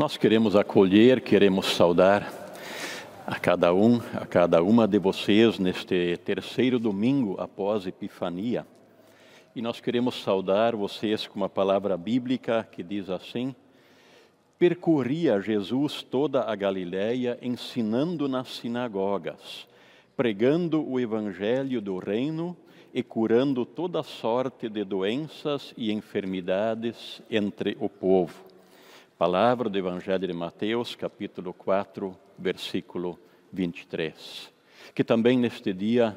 Nós queremos acolher, queremos saudar a cada uma de vocês neste terceiro domingo após Epifania. E nós queremos saudar vocês com uma palavra bíblica que diz assim: percorria Jesus toda a Galileia, ensinando nas sinagogas, pregando o evangelho do reino e curando toda sorte de doenças e enfermidades entre o povo. Palavra do Evangelho de Mateus, capítulo 4, versículo 23. Que também neste dia,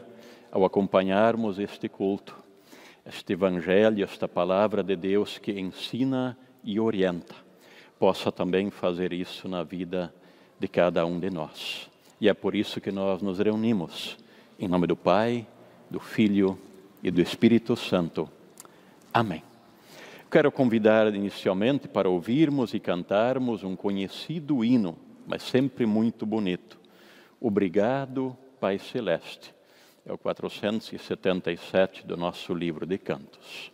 ao acompanharmos este culto, este Evangelho, esta palavra de Deus que ensina e orienta, possa também fazer isso na vida de cada um de nós. E é por isso que nós nos reunimos, em nome do Pai, do Filho e do Espírito Santo. Amém. Quero convidar inicialmente para ouvirmos e cantarmos um conhecido hino, mas sempre muito bonito. Obrigado, Pai Celeste. É o 477 do nosso livro de cantos.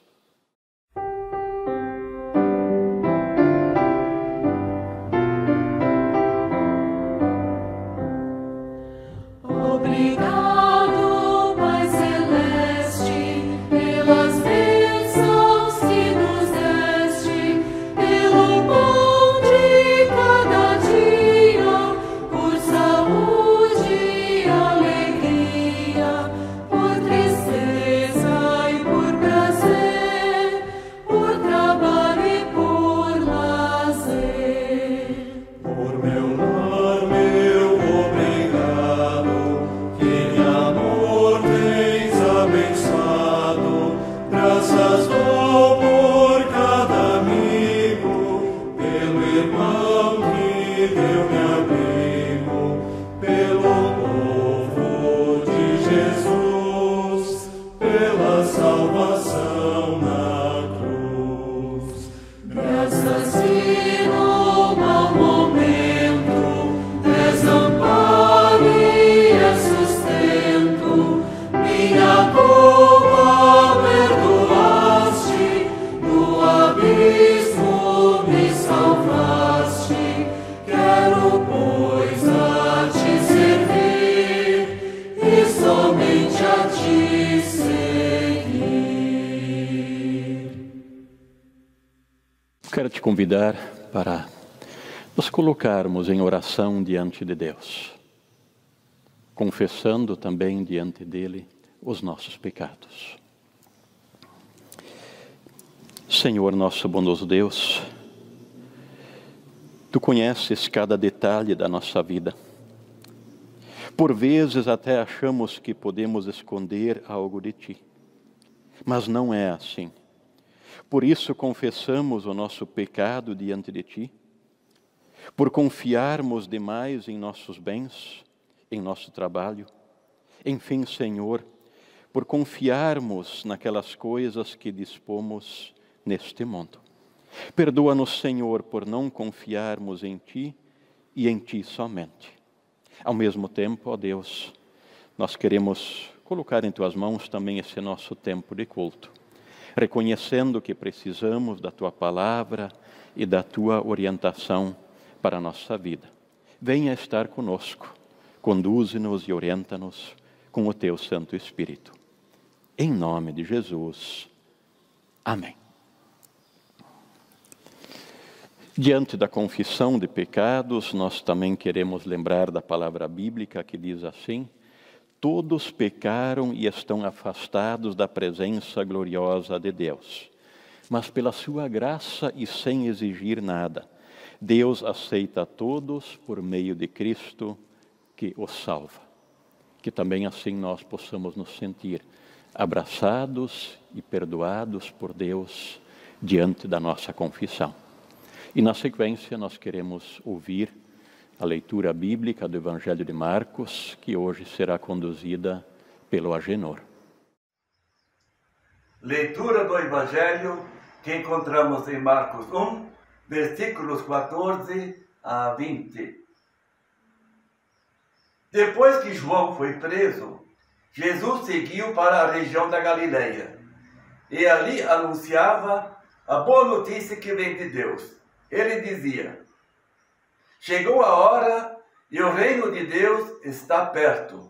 Quero te convidar para nos colocarmos em oração diante de Deus, confessando também diante dele os nossos pecados. Senhor, nosso bondoso Deus, Tu conheces cada detalhe da nossa vida. Por vezes até achamos que podemos esconder algo de Ti, mas não é assim. Por isso confessamos o nosso pecado diante de Ti, por confiarmos demais em nossos bens, em nosso trabalho. Enfim, Senhor, por confiarmos naquelas coisas que dispomos neste mundo. Perdoa-nos, Senhor, por não confiarmos em Ti e em Ti somente. Ao mesmo tempo, ó Deus, nós queremos colocar em Tuas mãos também esse nosso tempo de culto, reconhecendo que precisamos da Tua palavra e da Tua orientação para a nossa vida. Venha estar conosco, conduze-nos e orienta-nos com o Teu Santo Espírito. Em nome de Jesus. Amém. Diante da confissão de pecados, nós também queremos lembrar da palavra bíblica que diz assim: todos pecaram e estão afastados da presença gloriosa de Deus. Mas pela sua graça e sem exigir nada, Deus aceita a todos por meio de Cristo que os salva. Que também assim nós possamos nos sentir abraçados e perdoados por Deus diante da nossa confissão. E na sequência nós queremos ouvir a leitura bíblica do Evangelho de Marcos, que hoje será conduzida pelo Agenor. Leitura do Evangelho que encontramos em Marcos 1, versículos 14 a 20. Depois que João foi preso, Jesus seguiu para a região da Galileia e ali anunciava a boa notícia que vem de Deus. Ele dizia: chegou a hora e o reino de Deus está perto.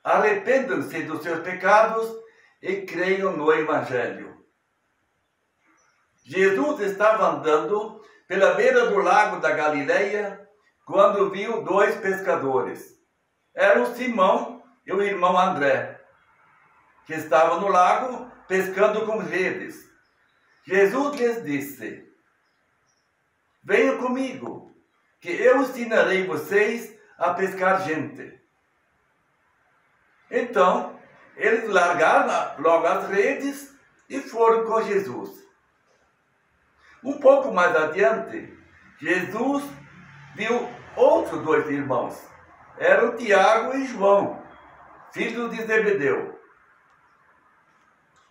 Arrependam-se dos seus pecados e creiam no Evangelho. Jesus estava andando pela beira do lago da Galileia quando viu dois pescadores. Eram Simão e o irmão André, que estavam no lago pescando com redes. Jesus lhes disse: venham comigo, que eu ensinarei vocês a pescar gente. Então, eles largaram logo as redes e foram com Jesus. Um pouco mais adiante, Jesus viu outros dois irmãos. Eram Tiago e João, filhos de Zebedeu,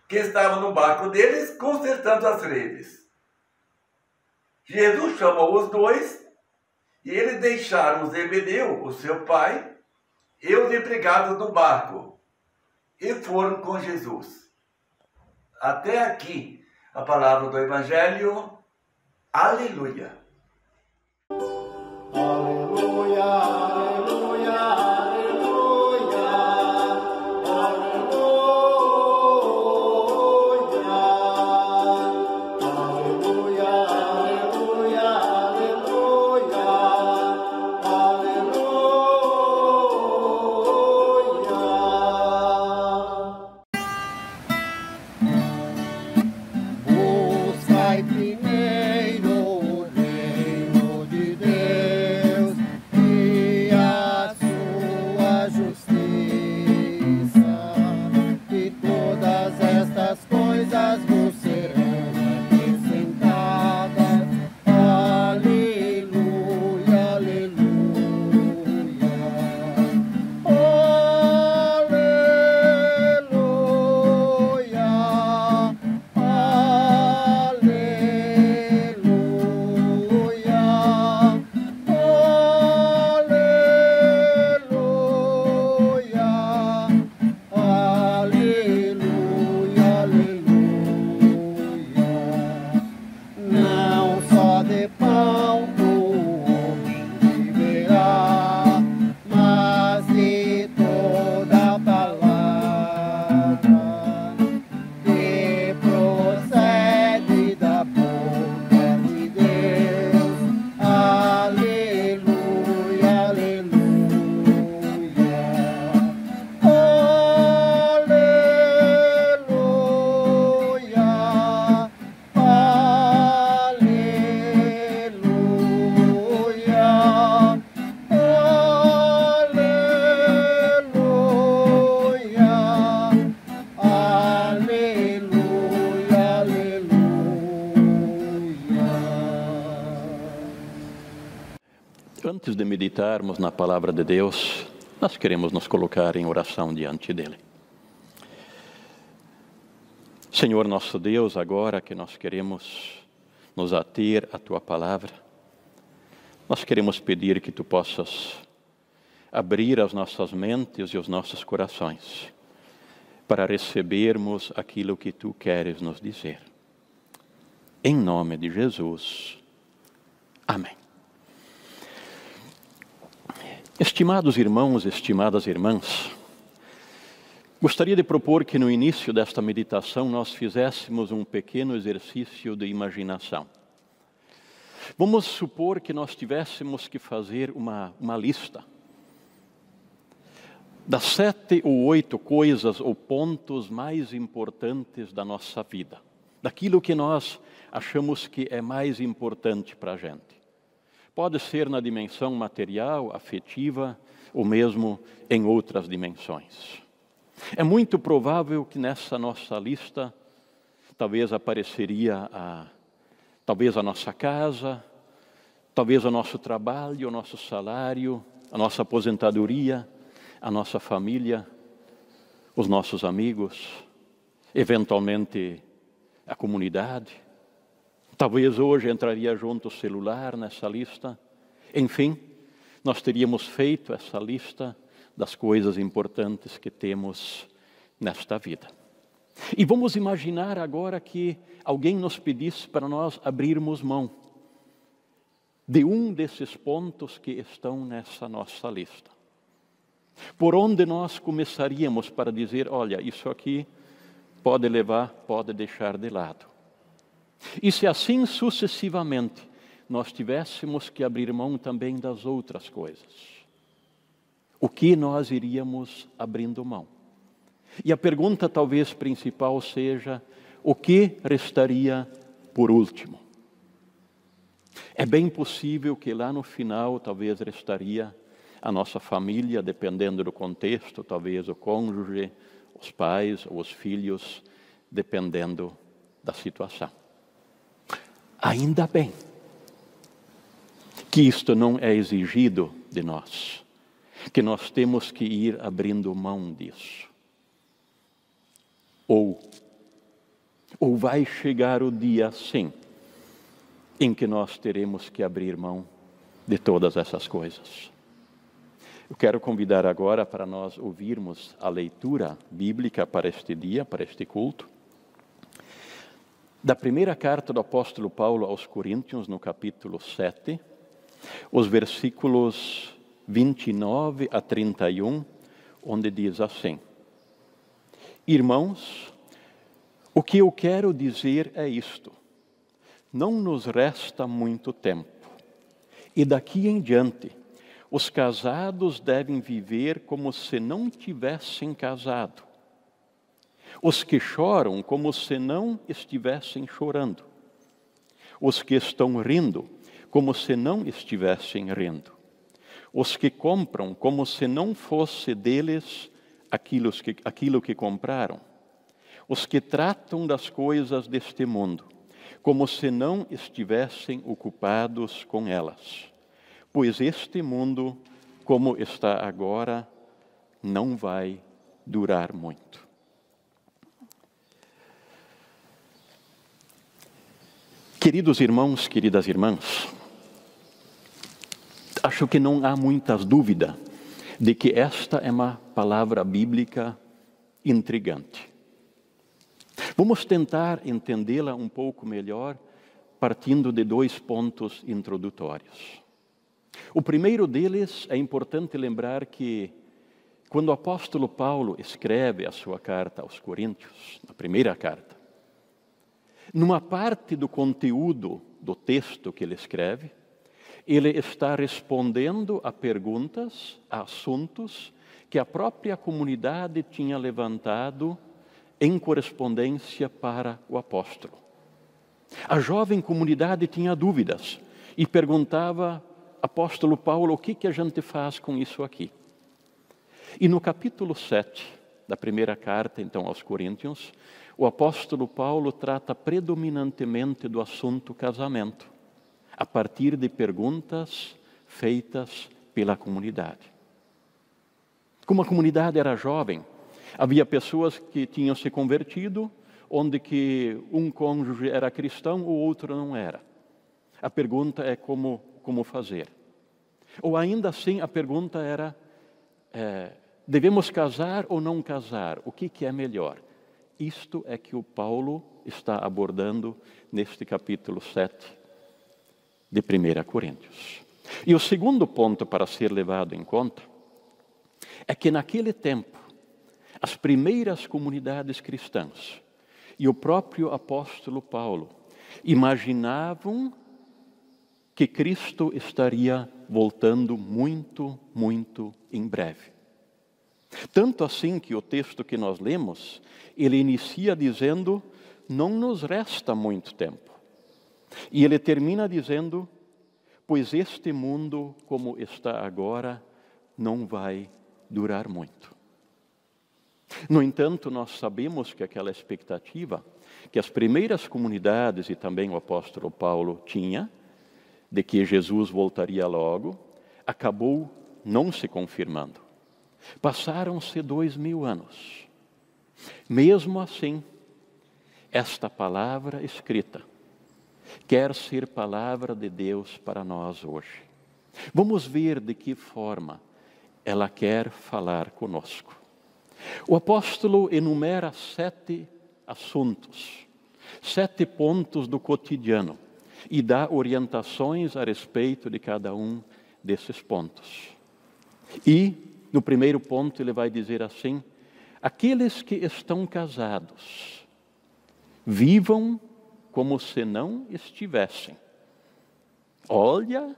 que estavam no barco deles consertando as redes. Jesus chamou os dois e eles deixaram Zebedeu, o seu pai, e os empregados do barco e foram com Jesus. Até aqui a palavra do Evangelho. Aleluia! Aleluia, aleluia, aleluia, aleluia, aleluia, aleluia, aleluia. Buscai primeiro o reino de Deus e a sua justiça, e todas estas coisas vos serão acrescentadas. Aleluia, aleluia, aleluia, aleluia. Não só de pão o homem viverá, mas de toda palavra que procede da boca de Deus. Aleluia, aleluia, Antes de meditarmos na palavra de Deus, nós queremos nos colocar em oração diante dele. Senhor nosso Deus, agora que nós queremos nos ater à tua palavra, nós queremos pedir que tu possas abrir as nossas mentes e os nossos corações para recebermos aquilo que tu queres nos dizer. Em nome de Jesus. Amém. Estimados irmãos, estimadas irmãs, gostaria de propor que no início desta meditação nós fizéssemos um pequeno exercício de imaginação. Vamos supor que nós tivéssemos que fazer uma lista das 7 ou 8 coisas ou pontos mais importantes da nossa vida, daquilo que nós achamos que é mais importante para a gente. Pode ser na dimensão material, afetiva, ou mesmo em outras dimensões. É muito provável que nessa nossa lista talvez apareceria talvez a nossa casa, talvez o nosso trabalho, o nosso salário, a nossa aposentadoria, a nossa família, os nossos amigos, eventualmente a comunidade. Talvez hoje entraria junto o celular nessa lista. Enfim, nós teríamos feito essa lista das coisas importantes que temos nesta vida. E vamos imaginar agora que alguém nos pedisse para nós abrirmos mão de um desses pontos que estão nessa nossa lista. Por onde nós começaríamos para dizer, olha, isso aqui pode levar, pode deixar de lado. E se assim sucessivamente nós tivéssemos que abrir mão também das outras coisas, o que nós iríamos abrindo mão? E a pergunta talvez principal seja, o que restaria por último? É bem possível que lá no final talvez restaria a nossa família, dependendo do contexto, talvez o cônjuge, os pais ou os filhos, dependendo da situação. Ainda bem que isto não é exigido de nós, que nós temos que ir abrindo mão disso. Ou vai chegar o dia, sim, em que nós teremos que abrir mão de todas essas coisas. Eu quero convidar agora para nós ouvirmos a leitura bíblica para este dia, para este culto, da primeira carta do apóstolo Paulo aos Coríntios, no capítulo 7, os versículos 29 a 31, onde diz assim: Irmãos, o que eu quero dizer é isto: não nos resta muito tempo, e daqui em diante os casados devem viver como se não tivessem casado, os que choram como se não estivessem chorando, os que estão rindo como se não estivessem rindo, os que compram como se não fosse deles aquilo que compraram, os que tratam das coisas deste mundo como se não estivessem ocupados com elas, pois este mundo, como está agora, não vai durar muito. Queridos irmãos, queridas irmãs, acho que não há muitas dúvidas de que esta é uma palavra bíblica intrigante. Vamos tentar entendê-la um pouco melhor, partindo de 2 pontos introdutórios. O primeiro deles, é importante lembrar que, quando o apóstolo Paulo escreve a sua carta aos Coríntios, a primeira carta, numa parte do conteúdo do texto que ele escreve, ele está respondendo a perguntas, a assuntos que a própria comunidade tinha levantado em correspondência para o apóstolo. A jovem comunidade tinha dúvidas e perguntava, apóstolo Paulo, o que a gente faz com isso aqui? E no capítulo 7 da primeira carta, então, aos Coríntios, o apóstolo Paulo trata predominantemente do assunto casamento, a partir de perguntas feitas pela comunidade. Como a comunidade era jovem, havia pessoas que tinham se convertido, onde que um cônjuge era cristão, o outro não era. A pergunta é como fazer. Ou ainda assim, a pergunta era, devemos casar ou não casar? O que é melhor? Isto é que o Paulo está abordando neste capítulo 7 de 1 Coríntios. E o segundo ponto para ser levado em conta é que naquele tempo, as primeiras comunidades cristãs e o próprio apóstolo Paulo imaginavam que Cristo estaria voltando muito, muito em breve. Tanto assim que o texto que nós lemos, ele inicia dizendo, não nos resta muito tempo. E ele termina dizendo, pois este mundo, como está agora, não vai durar muito. No entanto, nós sabemos que aquela expectativa que as primeiras comunidades e também o apóstolo Paulo tinha, de que Jesus voltaria logo, acabou não se confirmando. Passaram-se 2000 anos. Mesmo assim, esta palavra escrita quer ser palavra de Deus para nós hoje. Vamos ver de que forma ela quer falar conosco. O apóstolo enumera 7 assuntos, 7 pontos do cotidiano, e dá orientações a respeito de cada um desses pontos. E, no primeiro ponto, ele vai dizer assim: aqueles que estão casados, vivam como se não estivessem. Olha,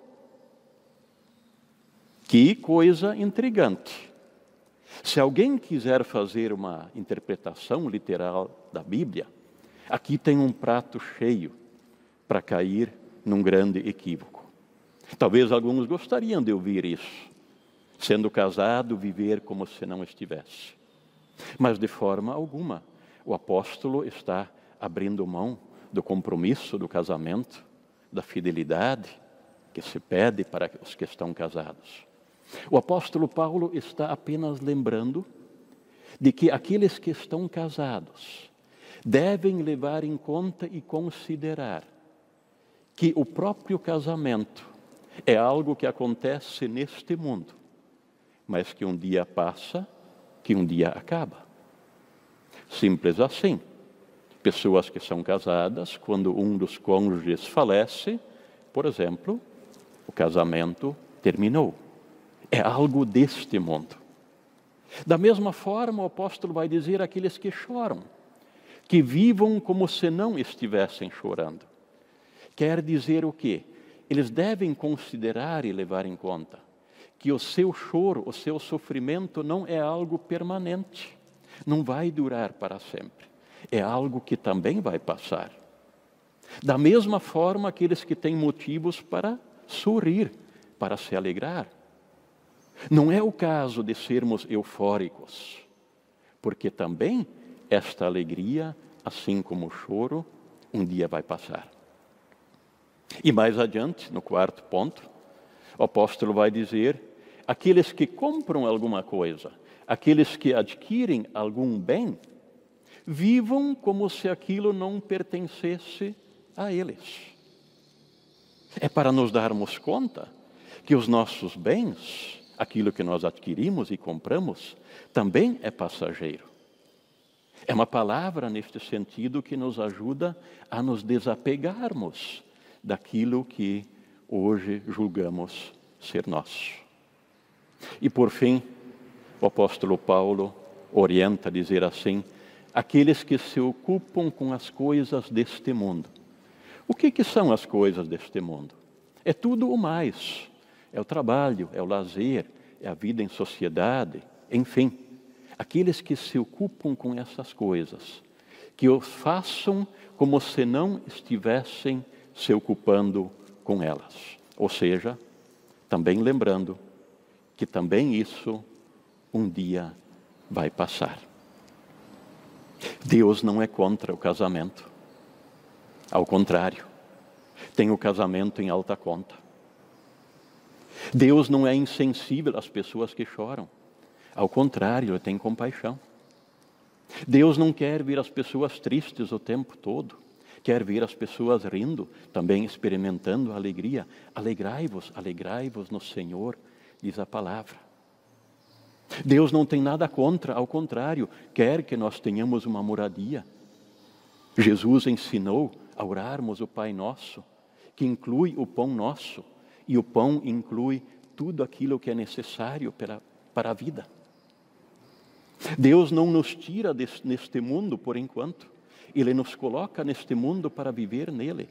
que coisa intrigante. Se alguém quiser fazer uma interpretação literal da Bíblia, aqui tem um prato cheio para cair num grande equívoco. Talvez alguns gostariam de ouvir isso. Sendo casado, viver como se não estivesse. Mas de forma alguma, o apóstolo está abrindo mão do compromisso do casamento, da fidelidade que se pede para os que estão casados. O apóstolo Paulo está apenas lembrando de que aqueles que estão casados devem levar em conta e considerar que o próprio casamento é algo que acontece neste mundo, mas que um dia passa, que um dia acaba. Simples assim. Pessoas que são casadas, quando um dos cônjuges falece, por exemplo, o casamento terminou. É algo deste mundo. Da mesma forma, o apóstolo vai dizer àqueles que choram, que vivam como se não estivessem chorando. Quer dizer o quê? Eles devem considerar e levar em conta que o seu choro, o seu sofrimento não é algo permanente, não vai durar para sempre. É algo que também vai passar. Da mesma forma, aqueles que têm motivos para sorrir, para se alegrar. Não é o caso de sermos eufóricos, porque também esta alegria, assim como o choro, um dia vai passar. E mais adiante, no quarto ponto, o apóstolo vai dizer: aqueles que compram alguma coisa, aqueles que adquirem algum bem, vivam como se aquilo não pertencesse a eles. É para nos darmos conta que os nossos bens, aquilo que nós adquirimos e compramos, também é passageiro. É uma palavra neste sentido que nos ajuda a nos desapegarmos daquilo que hoje julgamos ser nosso. E por fim, o apóstolo Paulo orienta a dizer assim: aqueles que se ocupam com as coisas deste mundo. O que são as coisas deste mundo? É tudo o mais. É o trabalho, é o lazer, é a vida em sociedade, enfim. Aqueles que se ocupam com essas coisas, que os façam como se não estivessem se ocupando com elas. Ou seja, também lembrando que também isso um dia vai passar. Deus não é contra o casamento. Ao contrário, tem o casamento em alta conta. Deus não é insensível às pessoas que choram. Ao contrário, Ele tem compaixão. Deus não quer ver as pessoas tristes o tempo todo. Quer ver as pessoas rindo, também experimentando a alegria. Alegrai-vos no Senhor, diz a palavra. Deus não tem nada contra, ao contrário, quer que nós tenhamos uma moradia. Jesus ensinou a orarmos o Pai Nosso, que inclui o pão nosso, e o pão inclui tudo aquilo que é necessário para a vida. Deus não nos tira neste mundo por enquanto, Ele nos coloca neste mundo para viver nele.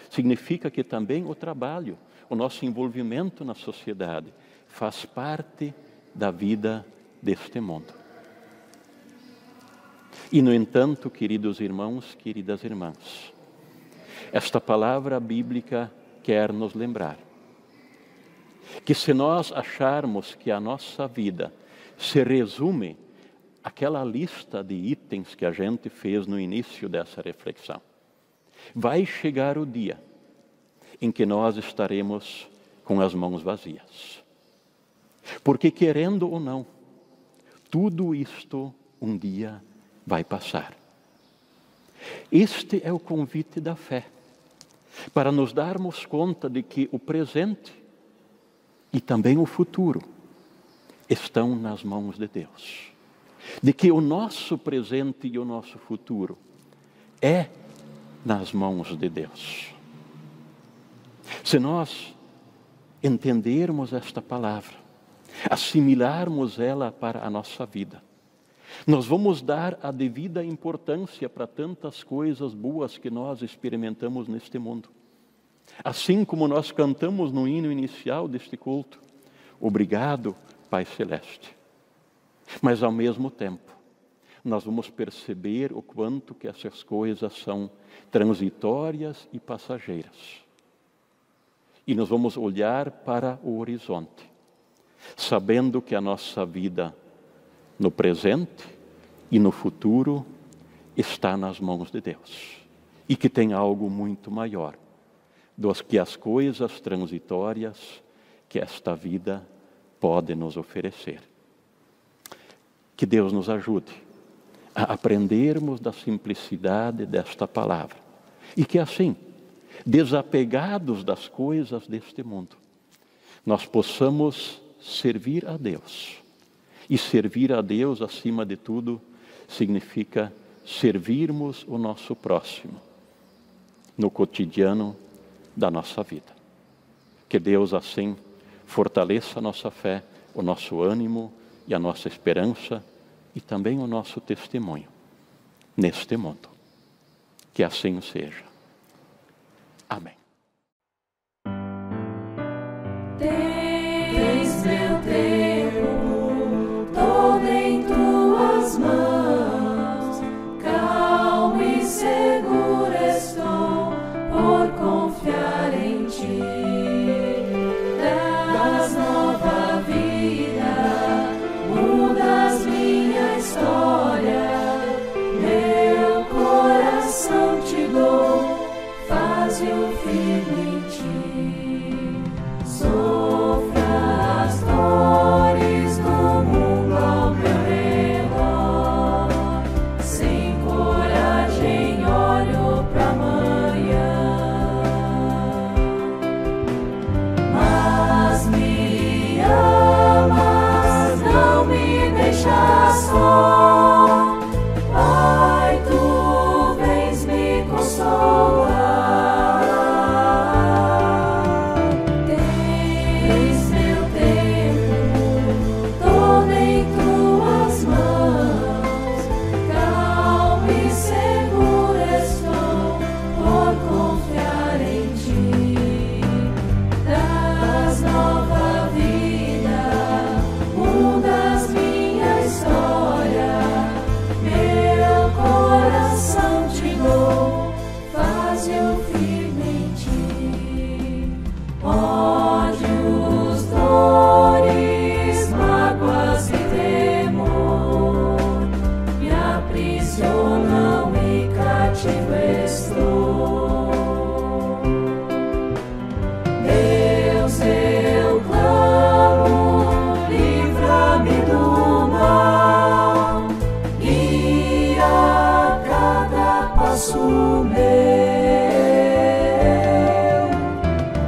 Significa que também o trabalho, o nosso envolvimento na sociedade, faz parte da vida deste mundo. E, no entanto, queridos irmãos, queridas irmãs, esta palavra bíblica quer nos lembrar que se nós acharmos que a nossa vida se resume àquela lista de itens que a gente fez no início dessa reflexão, vai chegar o dia em que nós estaremos com as mãos vazias. Porque, querendo ou não, tudo isto um dia vai passar. Este é o convite da fé, para nos darmos conta de que o presente e também o futuro estão nas mãos de Deus. De que o nosso presente e o nosso futuro é nas mãos de Deus. Se nós entendermos esta palavra, assimilarmos ela para a nossa vida, nós vamos dar a devida importância para tantas coisas boas que nós experimentamos neste mundo. Assim como nós cantamos no hino inicial deste culto, obrigado, Pai Celeste. Mas ao mesmo tempo, nós vamos perceber o quanto que essas coisas são transitórias e passageiras. E nós vamos olhar para o horizonte, sabendo que a nossa vida no presente e no futuro está nas mãos de Deus. E que tem algo muito maior do que as coisas transitórias que esta vida pode nos oferecer. Que Deus nos ajude a aprendermos da simplicidade desta palavra. E que assim, desapegados das coisas deste mundo, nós possamos servir a Deus. E servir a Deus, acima de tudo, significa servirmos o nosso próximo no cotidiano da nossa vida. Que Deus assim fortaleça a nossa fé, o nosso ânimo e a nossa esperança e também o nosso testemunho neste mundo. Que assim seja. Amém. Tens meu tempo todo em tuas mãos, calmo e seguro estou por confiar em ti. Das nova vida, mudas minha história, meu coração te dou, faze-o firme em ti. Sofra as dores do mundo ao meu redor, sem coragem olho pra amanhã. Mas me amas, não me deixas só, Pai, tu vens me consolar. Tens meu tempo todo em tuas mãos, calmo e seguro estou por confiar em ti. Das nova vida, mudas minha história, meu coração te dou, faze-o firme em ti. Ódios, dores, mágoas e temor me aprisionam e cativo estou. Deus, eu clamo, livra-me do mal, guia cada passo meu.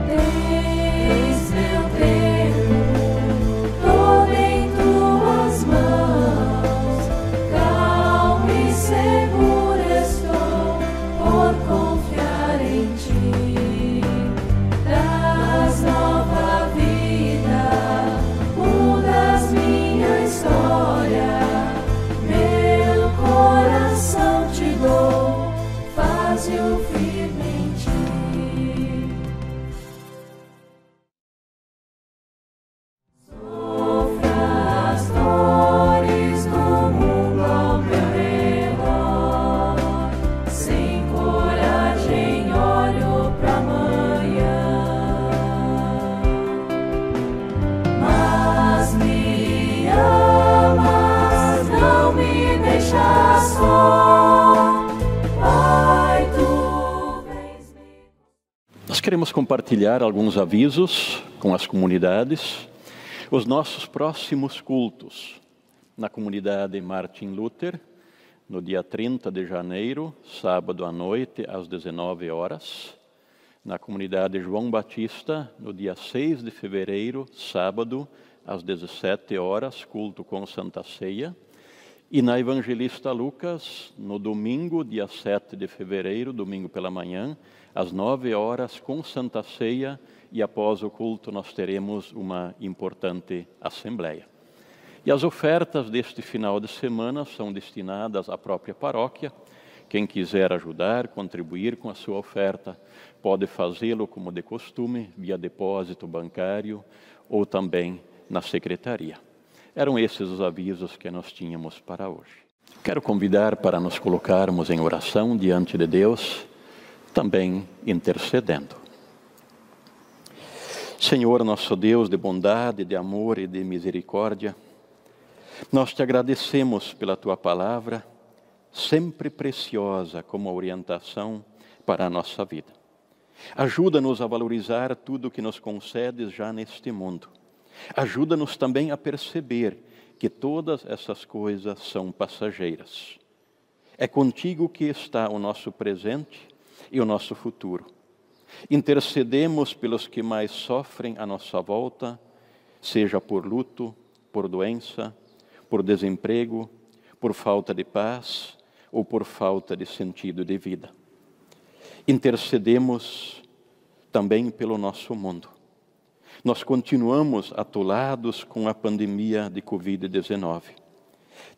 Tens meu tempo todo em tuas mãos, calmo e seguro estou por confiar em ti. Das nova vida, mudas minha história, meu coração te dou, faze-o firme em ti. Sofra as dores do mundo ao meu redor, sem coragem olho pra amanhã. Mas me amas, não me deixas só, Pai, tu vens me. Nós queremos compartilhar alguns avisos com as comunidades. Os nossos próximos cultos na comunidade Martin Luther, no dia 30 de janeiro, sábado à noite, às 19 horas. Na comunidade João Batista, no dia 6 de fevereiro, sábado, às 17 horas, culto com Santa Ceia. E na Evangelista Lucas, no domingo, dia 7 de fevereiro, domingo pela manhã, às 9 horas, com Santa Ceia, e após o culto nós teremos uma importante assembleia. E as ofertas deste final de semana são destinadas à própria paróquia. Quem quiser ajudar, contribuir com a sua oferta, pode fazê-lo como de costume, via depósito bancário ou também na secretaria. Eram esses os avisos que nós tínhamos para hoje. Quero convidar para nos colocarmos em oração diante de Deus, também intercedendo. Senhor, nosso Deus de bondade, de amor e de misericórdia, nós te agradecemos pela tua palavra, sempre preciosa como orientação para a nossa vida. Ajuda-nos a valorizar tudo que nos concedes já neste mundo. Ajuda-nos também a perceber que todas essas coisas são passageiras. É contigo que está o nosso presente e o nosso futuro. Intercedemos pelos que mais sofrem à nossa volta, seja por luto, por doença, por desemprego, por falta de paz ou por falta de sentido de vida. Intercedemos também pelo nosso mundo. Nós continuamos atolados com a pandemia de Covid-19.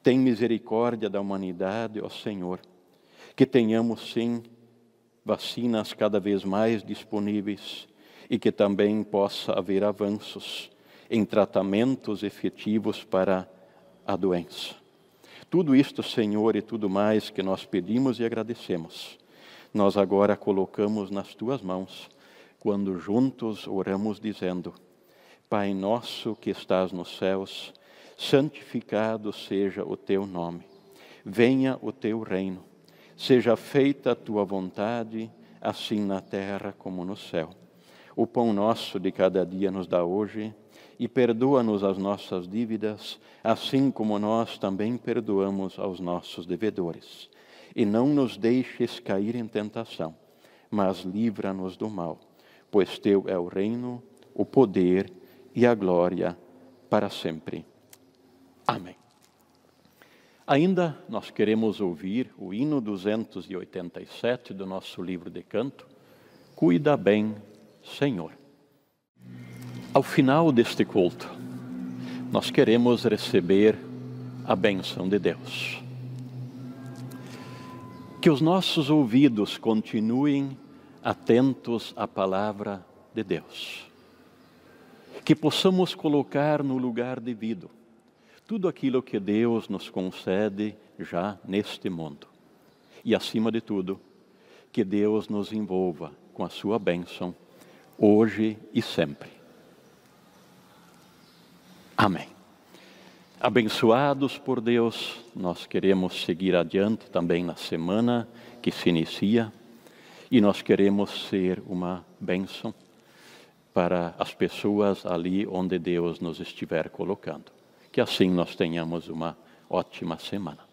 Tem misericórdia da humanidade, ó Senhor, que tenhamos sim vacinas cada vez mais disponíveis e que também possa haver avanços em tratamentos efetivos para a doença. Tudo isto, Senhor, e tudo mais que nós pedimos e agradecemos, nós agora colocamos nas tuas mãos, quando juntos oramos dizendo: Pai nosso que estás nos céus, santificado seja o teu nome. Venha o teu reino. Seja feita a tua vontade, assim na terra como no céu. O pão nosso de cada dia nos dá hoje, e perdoa-nos as nossas dívidas, assim como nós também perdoamos aos nossos devedores. E não nos deixes cair em tentação, mas livra-nos do mal, pois teu é o reino, o poder e a glória para sempre. Amém. Ainda nós queremos ouvir o hino 287 do nosso livro de canto, Cuida bem, Senhor. Ao final deste culto, nós queremos receber a bênção de Deus. Que os nossos ouvidos continuem atentos à palavra de Deus. Que possamos colocar no lugar devido tudo aquilo que Deus nos concede já neste mundo. E, acima de tudo, que Deus nos envolva com a sua bênção, hoje e sempre. Amém. Abençoados por Deus, nós queremos seguir adiante também na semana que se inicia, e nós queremos ser uma bênção para as pessoas ali onde Deus nos estiver colocando. Que assim nós tenhamos uma ótima semana.